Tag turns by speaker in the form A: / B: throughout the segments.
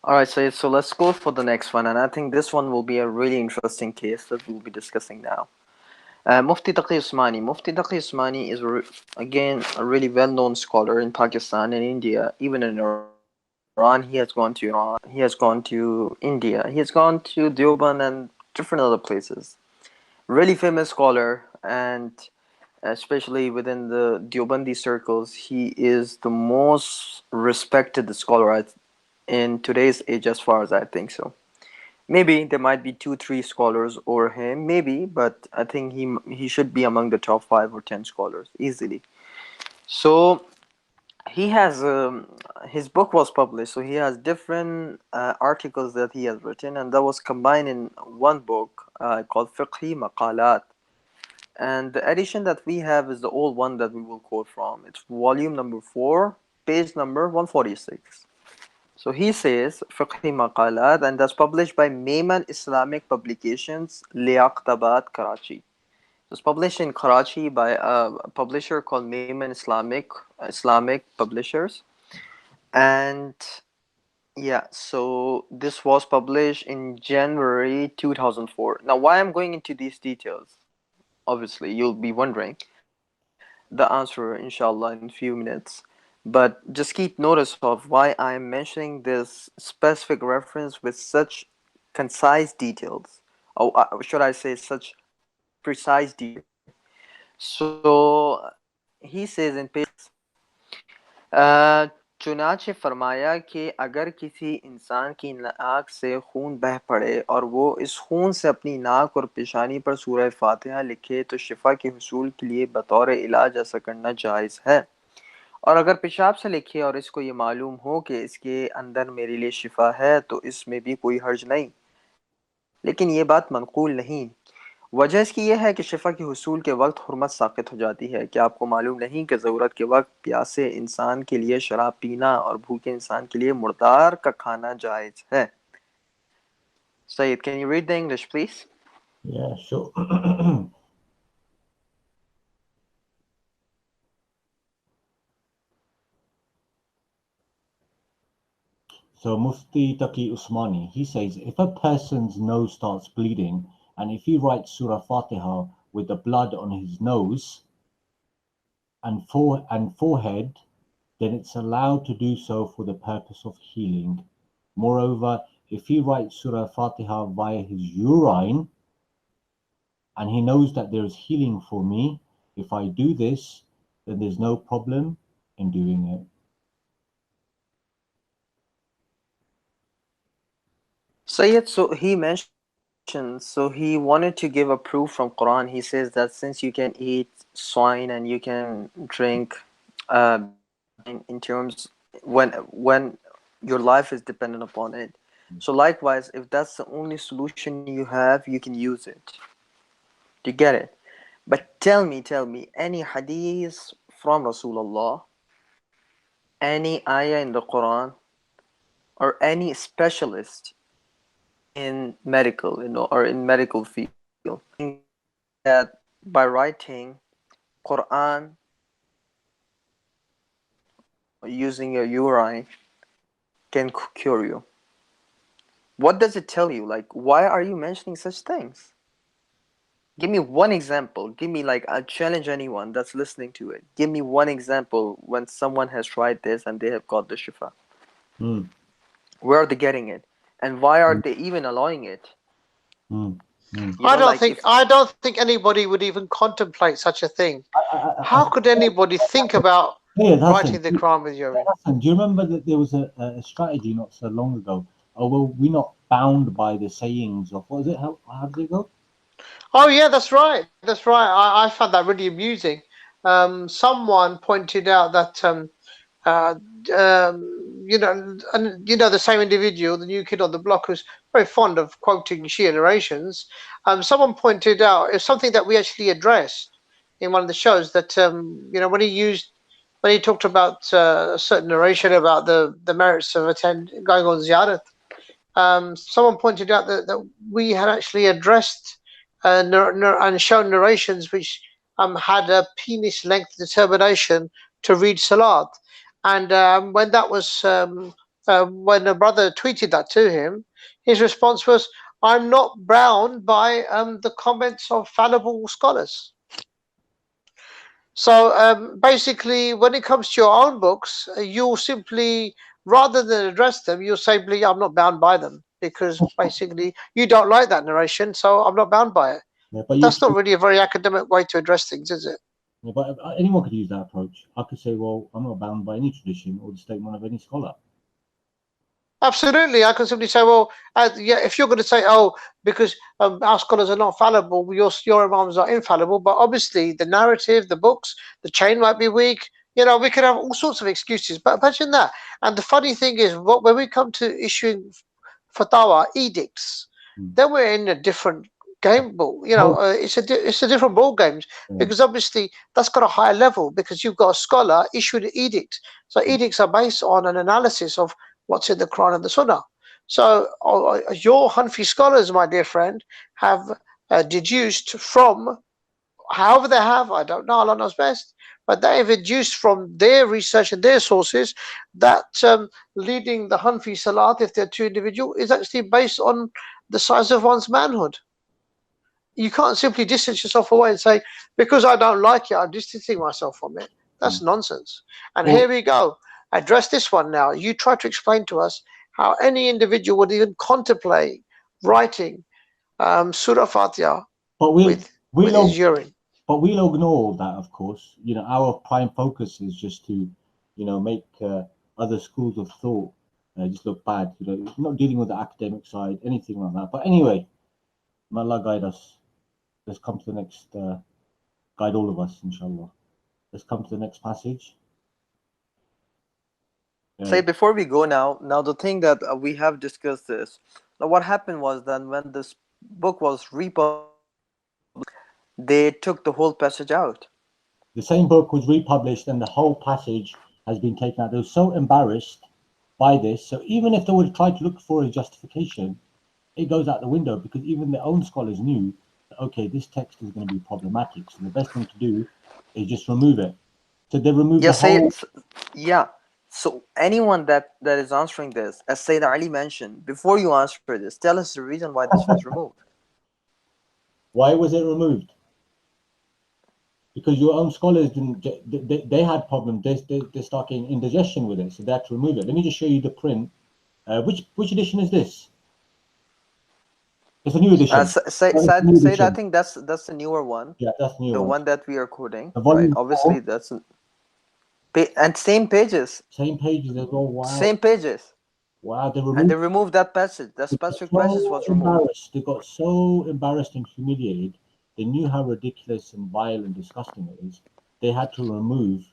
A: All right, so let's go for the next one, and I think this one will be a really interesting case that we'll be discussing now. Mufti Taqi Usmani. Mufti Taqi Usmani is again a really well-known scholar in Pakistan and India, even in Iran. He has gone to Iran. He has gone to India. He has gone to Deoband and different other places. Really famous scholar, and especially within the Deobandi circles, he is the most respected scholar in today's age, as far as I think so. Maybe there might be two, three scholars over him, maybe, but I think he should be among the top 5 or 10 scholars easily. So he has his book was published, so he has different articles that he has written, and that was combined in one book called Fiqhi Maqalat. And the edition that we have is the old one that we will quote from. It's volume number 4, page number 146. So he says, Fiqhi Maqalat, and that's published by Maiman Islamic Publications, Liaqtabad, Karachi. It's published in Karachi by a publisher called Maiman Islamic Publishers. And yeah, so this was published in January 2004. Now, why I'm going into these details, obviously, you'll be wondering the answer, inshallah, in a few minutes. But just keep notice of why I'm mentioning this specific reference with such concise details. Or should I say, such precise detail. So he says in page 6, चुनाचे फरमाया कि अगर किसी इंसान की नाक से खून बह पड़े और वो इस खून से अपनी नाक और पेशानी पर सूरह फातिहा लिखे तो शिफा के हुसूल के लिए बतौर इलाज ऐसा करना जायज़ है। और अगर पेशाब से लिखे और इसको ये मालूम हो कि इसके अंदर मेरे लिए शिफा है तो इसमें भी कोई हर्ज नहीं, लेकिन ये बात मनकूल नहीं। वजह इसकी यह है कि शिफा के हुसूल के वक्त हुर्मत साक़ित हो जाती है। क्या आपको मालूम नहीं कि ज़रूरत के वक्त प्यासे इंसान के लिए शराब पीना और भूखे इंसान के लिए मुर्दार का खाना जायज़ है। Sayyid, can you read the English, please?
B: Yeah, sure. So Mufti Taqi Usmani, he says, if a person's nose starts bleeding and if he writes Surah Fatiha with the blood on his nose and forehead, then it's allowed to do so for the purpose of healing. Moreover, if he writes Surah Fatiha via his urine and he knows that there is healing for me, if I do this, then there's no problem in doing it.
A: Sayyid, so he wanted to give a proof from Quran. He says that since you can eat swine and you can drink in terms when your life is dependent upon it. So likewise, if that's the only solution you have, you can use it. Do you get it? But tell me, any hadith from Rasulullah, any ayah in the Quran, or any specialist in medical, or in medical field, that by writing Quran using your urine can cure you. What does it tell you? Like, why are you mentioning such things? Give me one example. Give me, like, I challenge anyone that's listening to it. Give me one example when someone has tried this and they have got the shifa.
B: Mm.
A: Where are they getting it? And why are they even allowing it?
B: Mm. Mm.
A: You know, like if
C: I don't think anybody would even contemplate such a thing. How could anybody think about writing the Quran with urine?
B: Do you remember that there was a strategy not so long ago? Oh, well, we're not bound by the sayings of, what was it? How did it go?
C: Oh yeah, that's right. That's right. I found that really amusing. Someone pointed out that uh, the same individual, the new kid on the block, who's very fond of quoting Shia narrations. Someone pointed out it's something that we actually addressed in one of the shows, that when he talked about a certain narration about the merits of going on ziyarat. Someone pointed out that we had actually addressed and shown narrations which had a penis length determination to read salat, and when that was when a brother tweeted that to him, his response was, "I'm not bound by the comments of fallible scholars." So basically, when it comes to your own books, you'll simply, rather than address them, you'll simply, "I'm not bound by them," because basically you don't like that narration, so I'm not bound by it.
B: Yeah,
C: That's not really a very academic way to address things, is it?
B: yeah, but anyone could use that approach. I could say, well, I'm not bound by any tradition or the statement of any scholar.
C: Absolutely, I can simply say, well, yeah, if you're going to say, "Oh, because our scholars are not fallible, your imams are infallible," but obviously the narrative, the books, the chain might be weak. We could have all sorts of excuses. But imagine that. And the funny thing is, when we come to issuing fatwa edicts,
B: Hmm.
C: then we're in a different game ball.
B: Oh,
C: It's a different ball game,
B: yeah.
C: because obviously that's got a higher level, because you've got a scholar issuing an edict. So edicts are based on an analysis of what's in the Quran and the Sunnah. So your Hanfi scholars, my dear friend, have deduced from, however they have, I don't know, Allah knows best, but they have deduced from their research and their sources that leading the Hanfi Salat, if they're two individual, is actually based on the size of one's manhood. You can't simply distance yourself away and say, "Because I don't like it, I'm distancing myself from it."
B: Hmm.
C: That's nonsense. And
B: Well,
C: here we go. Address this one now. You try to explain to us how any individual would even contemplate writing Surah Fatiha
B: but
C: with his urine.
B: we'll ignore all that, of course. Our prime focus is just to, make other schools of thought just look bad. Not dealing with the academic side, anything like that. But anyway, may Allah guide us. Let's come to the next, guide all of us, inshallah. Let's come to the next passage.
A: Say before we go now the thing that we have discussed this. Now, what happened was that when this book was republished, they took the whole passage out.
B: The same book was republished and the whole passage has been taken out. They were so embarrassed by this. So even if they would try to look for a justification, it goes out the window, because even their own scholars knew that, okay, this text is going to be problematic. So the best thing to do is just remove it. So they removed
A: Yeah,
B: the
A: say
B: whole.
A: it. Yeah. So anyone that is answering this, as Sayyid Ali mentioned, before you answer this, tell us the reason why this was removed.
B: Why was it removed? Because your own scholars didn't. They had problems. They start getting indigestion with it, so they had to remove it. Let me just show you the print. Which edition is this? It's a new edition. It's a new
A: Said, I
B: edition.
A: think that's the newer one,
B: Yeah, that's the new
A: the
B: one.
A: one that we are quoting,
B: The
A: right?
B: volume
A: Obviously,
B: 4,
A: that's and same pages,
B: same pages as well. Wow,
A: same pages,
B: wow. They
A: and they
B: removed.
A: removed that passage. That
B: They got
A: specific passage
B: so
A: was removed.
B: embarrassed. They got so embarrassed and humiliated. They knew how ridiculous and vile and disgusting it is. They had to remove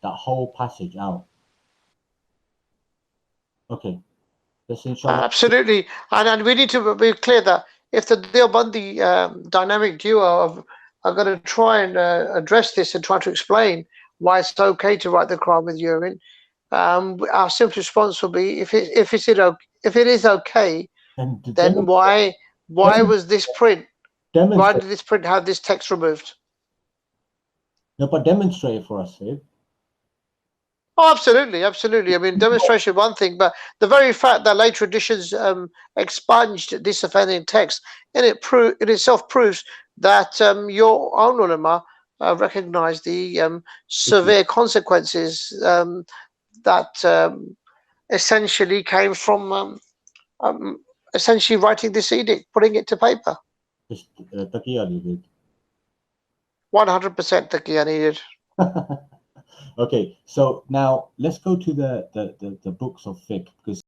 B: that whole passage out. Okay, let's inshallah.
C: Absolutely. And we need to be clear that if the Deobandi dynamic duo are going to try and address this and try to explain why it's okay to write the Quran with urine, our simple response will be, if it is okay,
B: And to
C: then why was this print? Why
B: demonstrate.
C: did this print have this text removed?
B: No, but demonstrate it for us, Sid.
C: Oh, absolutely, absolutely. I mean, demonstration one thing, but the very fact that later editions expunged this offending text in itself proves that your own ulama recognize the severe consequences that essentially came from um, essentially writing this edict, putting it to paper.
B: Just Taqi Ali did.
C: 100% the needed.
B: Okay, so now let's go to the books of fiqh, because